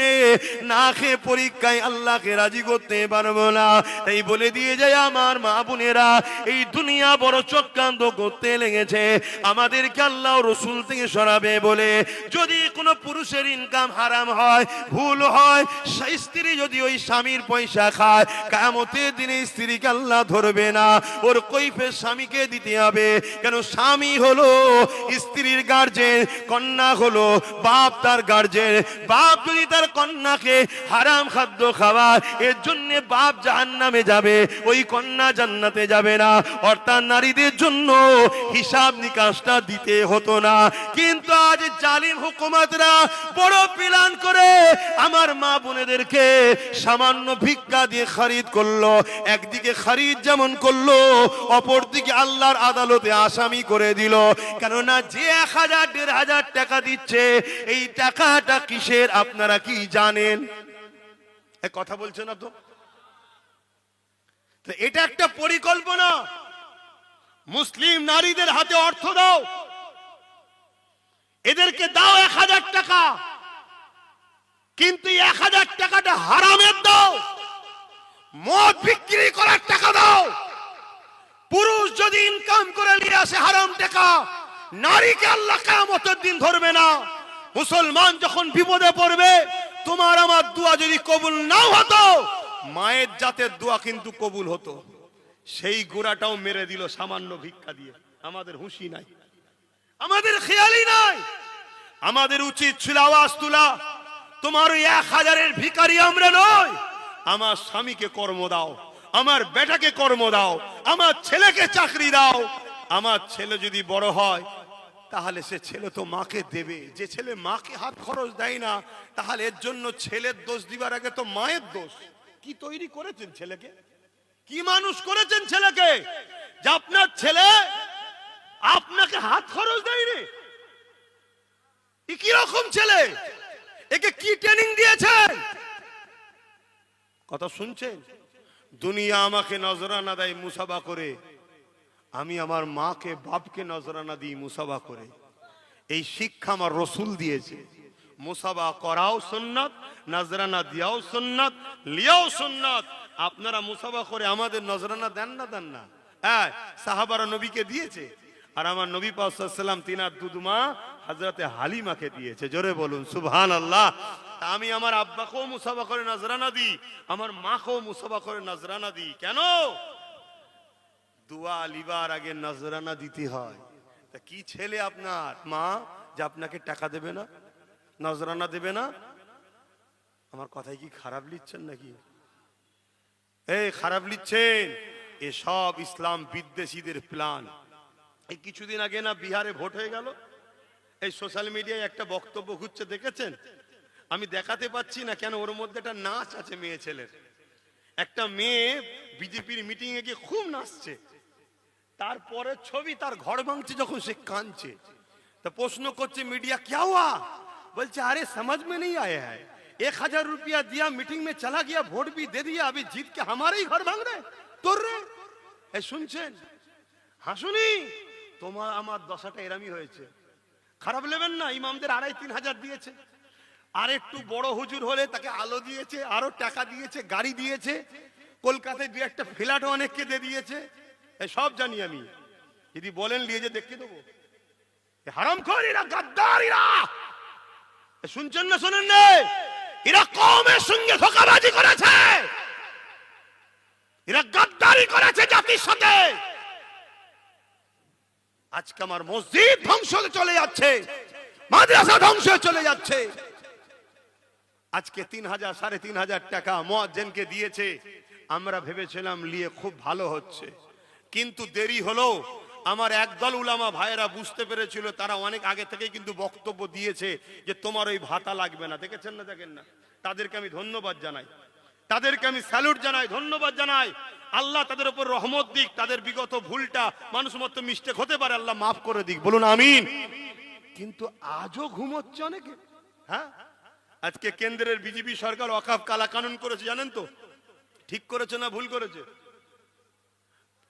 না খেয়ে পরীক্ষায় আল্লাহকে রাজি করতে পারবো না? তাই বলে দিয়ে যায় আমার মা বোনেরা, এই দুনিয়া বড় চক্রান্ত করতে লেগেছে আমাদেরকে আল্লাহ রসুল থেকে সরাবে বলে। যদি কোনো পুরুষের ইনকাম হারাম হয়, ভুল হয়, স্ত্রী যদি ওই স্বামীর পয়সা খায়, কিয়ামতের দিনে স্ত্রীকে আল্লাহ ধরবে না, ওর কৈফিয়ত স্বামীকে দিতে হবে। কেন? স্বামী হলো স্ত্রীর গার্জেন, কন্যা হলো বাপ তার গার্জেন। বাপ যদি তার কন্যাকে হারাম খাদ্য খাওয়ায়, এর জন্য বাপ জাহান্নামে যাবে, ওই কন্যা জান্নাতে যাবে না। অর্থাৎ নারীদের জন্য হিসাব নিকাশটা দিতে হতো না। কিন্তু আজ জালিম হুকুমতরা বড় প্ল্যান করে আমার মা বোনেদেরকে সামান্য ভিক্ষা দিয়ে খরিদ করলো। একদিকে খরিদ যেমন করলো, অপরদিকে আল্লাহর আদালতে আসামি করে দিল। কেননা যে 1000 1500 টাকা দিচ্ছে, এই টাকাটা কিসের আপনারা কি জানেন? কথা বলছে না তো। এটা একটা পরিকল্পনা। মুসলিম নারীদের হাতে অর্থ দাও, এদেরকে দাও 1000 টাকা, কিন্তু 1000 টাকাটা হারামের দাও, মদ বিক্রি করার টাকা দাও। পুরুষ যদি ইনকাম করে নিয়ে আসে হারাম টাকা, নারীকে আল্লাহ কিয়ামতের দিন ধরবে না। মুসলমান যখন বিপদে পড়বে, তোমার আমার দোয়া যদি কবুল নাও হতো, মায়ের জাতের দোয়া কিন্তু কবুল হতো। সেই গোড়াটাও মেরে দিল সামান্য ভিক্ষা দিয়ে। আমাদের হুঁশি নাই, আমাদের খেয়ালই নাই। আমাদের উচিত ছিল আওয়াজ তোলা, তোমার ওই 1000-এর ভিখারি আমরা নই। আমার স্বামীকে কর্ম দাও, আমার বেটাকে কর্ম দাও, আমার ছেলেকে চাকরি দাও। আমার ছেলে যদি বড় হয়, তাহলে সে ছেলে তো মাকে দেবে। যে ছেলে মাকে হাত খরচ দেয় না, তাহলে এর জন্য ছেলের দোষ দিবার আগে তো মায়ের দোষ। কি তৈরি করেছেন ছেলেকে, কি মানুষ করেছেন ছেলেকে, যে আপনার ছেলে আপনাকে হাত খরচ দেয়নি? কি রকম ছেলে? একে কি ট্রেনিং দিয়েছেন? কথা শুনছেন? দুনিয়া আমাকে নজরানা দেয় মুসাবা করে, আমি আমার মাকে বাপকে নজরানা দিই মুসাবা করে। এই শিক্ষা আমার রসুল দিয়েছে। মুসাবা করাও সুন্নাত, নজরানা দিয়াও সুন্নাত, লিয়াও সুন্নাত। আপনারা মুসাবা করে আমাদের নজরানা দেন না? দেন না? হ্যাঁ, সাহাবারা নবীকে দিয়েছে, আর আমার নবী পাক সাল্লাল্লাহু আলাইহি ওয়াসাল্লাম তিনার দুধমা হযরতে হালিমাকে দিয়েছে। জোরে বলুন সুবহানাল্লাহ। আমি আমার আব্বাকেও মুসাবা করে নজরানা দিই, আমার মাকেও মুসাবা করে নজরানা দিই। কেন? দোয়া লিবার আগে নজরানা দিতে হয়। তা কি ছেলে আপনার মা যে আপনাকে টাকা দেবে না, নজরানা দেবে না? আমার কথাই কি খারাপ লিখছেন নাকি? এই খারাপ লিখছেন। এসব ইসলাম বিদ্বেষীদের প্ল্যান। এই কিছুদিন আগে না বিহারে ভোট হয়ে গেল, এই সোশ্যাল মিডিয়ায় একটা বক্তব্য ঘুরছে, দেখেছেন? আমি দেখাতে পাচ্ছি না কেন, ওর মধ্যে একটা নাচ আছে মেয়ে ছেলের। একটা মেয়ে বিজেপির মিটিং এ গিয়ে খুব নাচছে, তারপরে ছবি তার ঘর ভাঙছে যখন সে কাঁদছে। তা প্রশ্ন করছে মিডিয়া, क्या हुआ? বলছে আরে समझ में नहीं आया है, 1000 रुपया दिया, मीटिंग में चला गया, वोट भी दे दिया, अभी जीत के हमारे ही घर भांग रहे তোর রে। এই শুনছেন? হাসুনি, তোমার আমার দশাটা এরামই হয়েছে। খারাপ নেবেন না, ইমামদের 2500-3000 দিয়েছে, আর একটু বড় হুজুর হলে তাকে আলো দিয়েছে, আরো টাকা দিয়েছে, গাড়ি দিয়েছে, কলকাতায় দু একটা ফ্ল্যাটও অনেককে দিয়ে দিয়েছে, সব জানি আমি। যদি বলেন নিয়ে যে দেখতে দেবো। হারামখোর, এরা গাদ্দার, এরা শুনছেন না শোনেন না, এরা কওমের সঙ্গে ধোঁকাবাজি করেছে, এরা গাদ্দারি করেছে জাতির সাথে। আজকে আমার মসজিদ ধ্বংস হয়ে চলে যাচ্ছে, মাদ্রাসা ধ্বংস হয়ে চলে যাচ্ছে। আজকে 3000 3500 টাকা মুয়াজ্জিনকে দিয়েছে, আমরা ভেবেছিলাম নিয়ে খুব ভালো হচ্ছে, কিন্তু দেরি হলো। আমার একদল উলামা ভাইয়েরা বুঝতে পেরেছিল, তারা অনেক আগে থেকে কিন্তু বক্তব্য দিয়েছে যে তোমার ওই ভাতা লাগবে না। দেখেছেন না? দেখেন না? তাদেরকে আমি ধন্যবাদ জানাই, তাদেরকে আমি স্যালুট জানাই, ধন্যবাদ জানাই। আল্লাহ তাদের উপর রহমত দিক, তাদের বিগত ভুলটা, মানুষ মতো মিস্টেক হতে পারে, আল্লাহ মাফ করে দিক, বলুন আমিন। কিন্তু আজও ঘুমোচ্ছে অনেকে। হ্যাঁ, আজকে কেন্দ্রের বিজেপি সরকার ওয়াকফ কালা কানুন করেছে, জানেন তো? ঠিক করেছে না ভুল করেছে?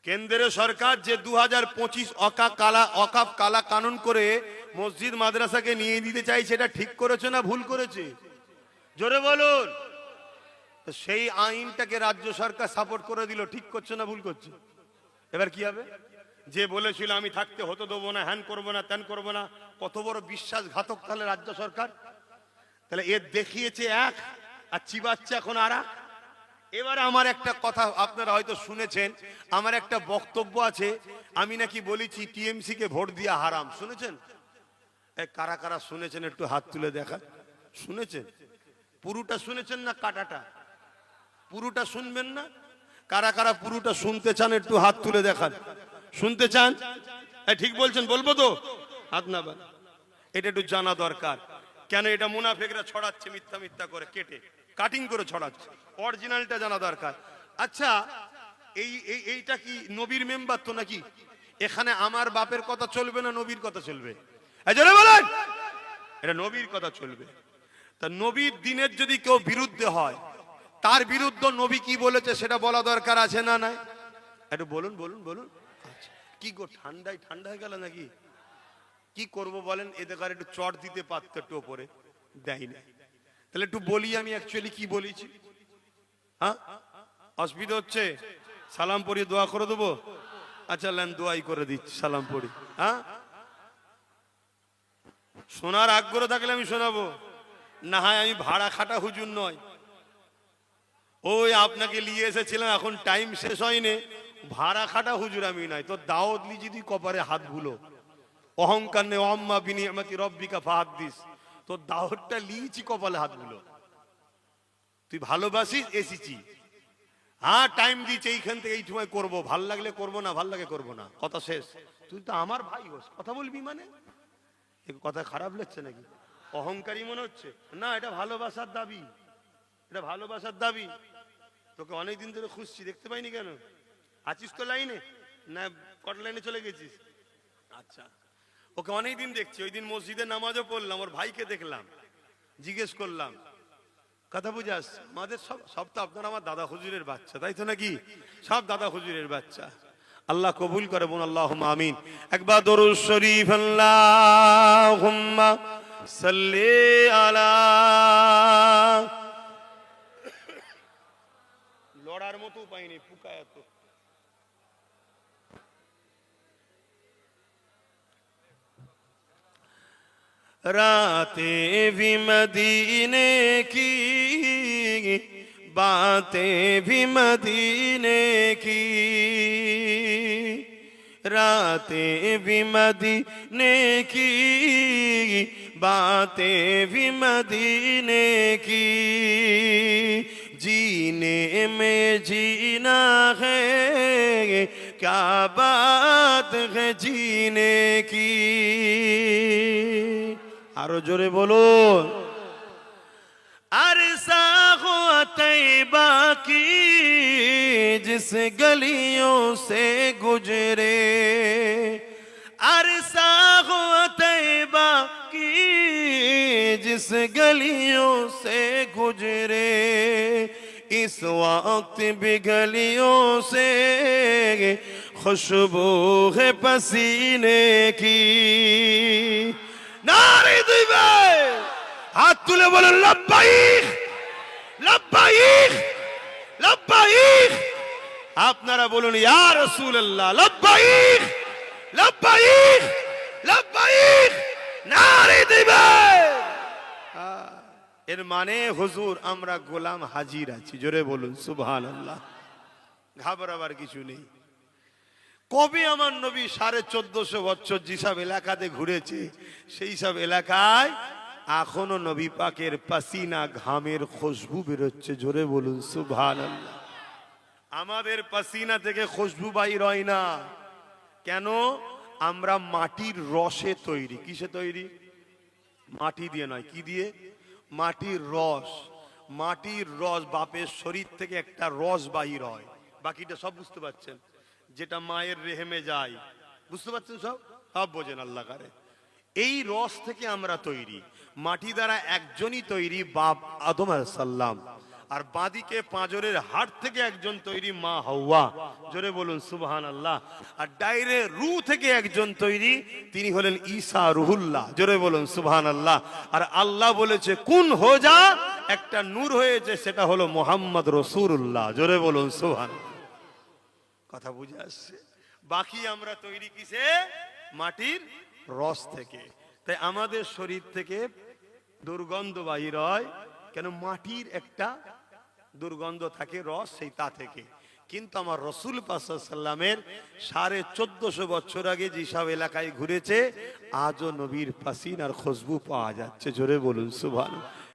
কেন্দ্রের সরকার যে 2025 ওয়াকফ কালা কানুন করে মসজিদ মাদ্রাসাকে নিয়ে দিতে চাই, সেটা ঠিক করেছে না ভুল করেছে? জোরে বলুন। সেই আইনটাকে রাজ্য সরকার সাপোর্ট করে দিল, ঠিক করছে না ভুল করছে? এবার কি হবে? যে বলেছিল আমি থাকতে হতে দেবো না, হ্যান করবো না, ত্যান করবো না, কত বড় বিশ্বাসঘাতক তাহলে রাজ্য সরকার। তাহলে এর দেখিয়েছে এক, আর চিবাচ্ছে এখন আর এক। এবারে আমার একটা কথা আপনারা হয়তো শুনেছেন, আমার একটা বক্তব্য আছে, আমি নাকি বলেছি টিএমসি কে ভোট দিয়া হারাম। শুনেছেন? কারা কারা শুনেছেন একটু হাত তুলে দেখা। শুনেছেন? পুরোটা শুনেছেন না কাটাটা? পুরোটা শুনবেন না? কারা কারা পুরোটা শুনতে চান একটু হাত তুলে দেখান। শুনতে চান? ঠিক বলছেন, বলবো তো? হাত না বান, এটা একটু জানা দরকার। কেন এটা মুনাফিকরা ছড়াচ্ছে, মিথ্যা মিথ্যা করে কেটে কাটিং করে ছড়াচ্ছে, অরিজিনালটা জানা দরকার। আচ্ছা, এইটা কি নবীর মেম্বার তো নাকি? এখানে আমার বাপের কথা চলবে না নবীর কথা চলবে? বলেন, এটা নবীর কথা চলবে। তা নবীর দিনের যদি কেউ বিরুদ্ধে হয়, তার বিরুদ্ধে নবী কি বলেছে সেটা বলা দরকার আছে না নাই? একটু বলুন বলুন বলুন। আচ্ছা, কি গো ঠান্ডায় ঠান্ডা হয়ে গেল নাকি? কি করব বলেন? এদের একটু চট দিতে পারতো, একটু ওপরে দেয় না। তাহলে একটু বলি আমি অ্যাকচুয়ালি কি বলেছি। হ্যাঁ, অসুবিধা হচ্ছে? সালাম পড়ি দোয়া করে দেবো? আচ্ছা লেন, দোয়াই করে দিচ্ছি, সালাম পড়ি। হ্যাঁ, শোনার আগ্রহ থাকলে আমি শোনাবো, না হয় আমি ভাড়া খাটা হুজুর নয়। ওই আপনাকে নিয়ে এসেছিলাম, এখন টাইম শেষ হয়নি, ভাড়া খাটা হুজুর আমি নয়। তো দাওয়াত লি যদি কপারে হাত ভুলো, অহংকার নে অম্মা বিনিয়ামতি রব্বিকা ফাহাদ্দিস, তো দাওয়াতটা লিয়েছি কপালে হাত ভুলো। তুই ভালোবাসিস, এসেছি, হ্যাঁ টাইম দিচ্ছে, এইখান থেকে এই সময় করবো, ভাল লাগলে করবো, না ভাল লাগে করবো না, কথা শেষ। তুই তো আমার ভাই হোস, কথা বলবি মানে? কথা খারাপ লাগছে নাকি? অহংকারী মনে হচ্ছে? না, এটা ভালোবাসার দাবি, এটা ভালোবাসার দাবি। তোকে অনেকদিন ধরে খুঁজছি, দেখতে পাইনি কেন? আছিস তো লাইনে না কট লাইনে চলে গেছিস? আচ্ছা, ওকে অনেকদিন দেখছি। ওই দিন মসজিদে নামাজও পড়লাম, ওর ভাইকে দেখলাম, জিজ্ঞেস করলাম, কথা বুঝাস? আমাদের সব তো আপনার আমার দাদা হুজুরের বাচ্চা, তাই তো নাকি? সব দাদা হুজুরের বাচ্চা। আল্লাহ কবুল করে, বোন আল্লাহুম্মা আমিন। একবার দরুদ শরীফ, আল্লাহুম্মা সাল্লি আলা। লড়ার মতো পাইনি, পুকায় এত। रातें भी मदीने की, बातें भी मदीने की, रातें भी मदीने की, बातें भी मदीने की, जीने में जीना है, क्या बात है जीने की। আরো জোরে বলুন। अरसा हो तैबा की जिस गलियों से गुजरे, अरसा हो तैबा की जिस गलियों से गुजरे, इस वक्त भी गलियों से खुशबू है पसीने की। नारे दिवे हाथ तुले बोलो लब्बाइक लब्बाइक लब्बाइक। আপনারা বলুন ইয়া রাসূলুল্লাহ লব্বাইক লব্বাইক লব্বাইক নারে দিবে। এর মানে হুজুর আমরা গোলাম হাজির আছি, জোরে বলুন সুবহানাল্লাহ। ঘাবড়াবার কিছু নেই। কবে আমার নবী 1450 বছর যেসব এলাকাতে ঘুরেছে সেই সব এলাকায় এখনো নবী পাকের পাসিনা ঘামের খুশবু বেরোচ্ছে, জোরে বলুন সুবহানাল্লাহ। আমাদের পাসিনা থেকে খুশবু বাইর হয় না কেন? আমরা মাটির রসে তৈরি। কিসে তৈরি? মাটি দিয়ে নয়, কি দিয়ে? মাটির রস। মাটির রস, বাপের শরীর থেকে একটা রস বাহির হয়, বাকিটা সব বুঝতে পারছেন, যেটা মায়ের রেহেমে যায়, বুঝতে পারছেন সব? সব বোঝেন আল্লাহ করে। এই রস থেকে আমরা তৈরি। মাটি দ্বারা একজনই তৈরি, বাপ আদম আলাইহিস সালাম, আর বাদিকে পাঁজরের হাড় থেকে একজন তৈরি, মা হাওয়া, জোরে বলুন সুবহানাল্লাহ। আর ডাইরে রূহ থেকে একজন তৈরি, তিনি হলেন ঈসা রুহুল্লাহ, জোরে বলুন সুবহানাল্লাহ। আর আল্লাহ বলেছে কুন হো যা, একটা নূর হয়েছে, সেটা হলো মুহাম্মদ রাসূলুল্লাহ, জোরে বলুন সুবহানাল্লাহ। কথা বুঝে আসছে? বাকি আমরা তৈরি কিসে? মাটির রস থেকে। তাই আমাদের শরীর থেকে দুর্গন্ধ বাহির হয় কেন? মাটির একটা দুর্গন্ধ থাকে, রস, সেই তা থেকে। কিন্তু আমার রাসূল পাক সাল্লাল্লাহু আলাইহি ওয়াসাল্লামের 1450 বছর আগে যেসব এলাকায় ঘুরেছে আজও নবীর পাসিনার খুশবু পাওয়া যাচ্ছে, জোরে বলুন সুবহানাল্লাহ।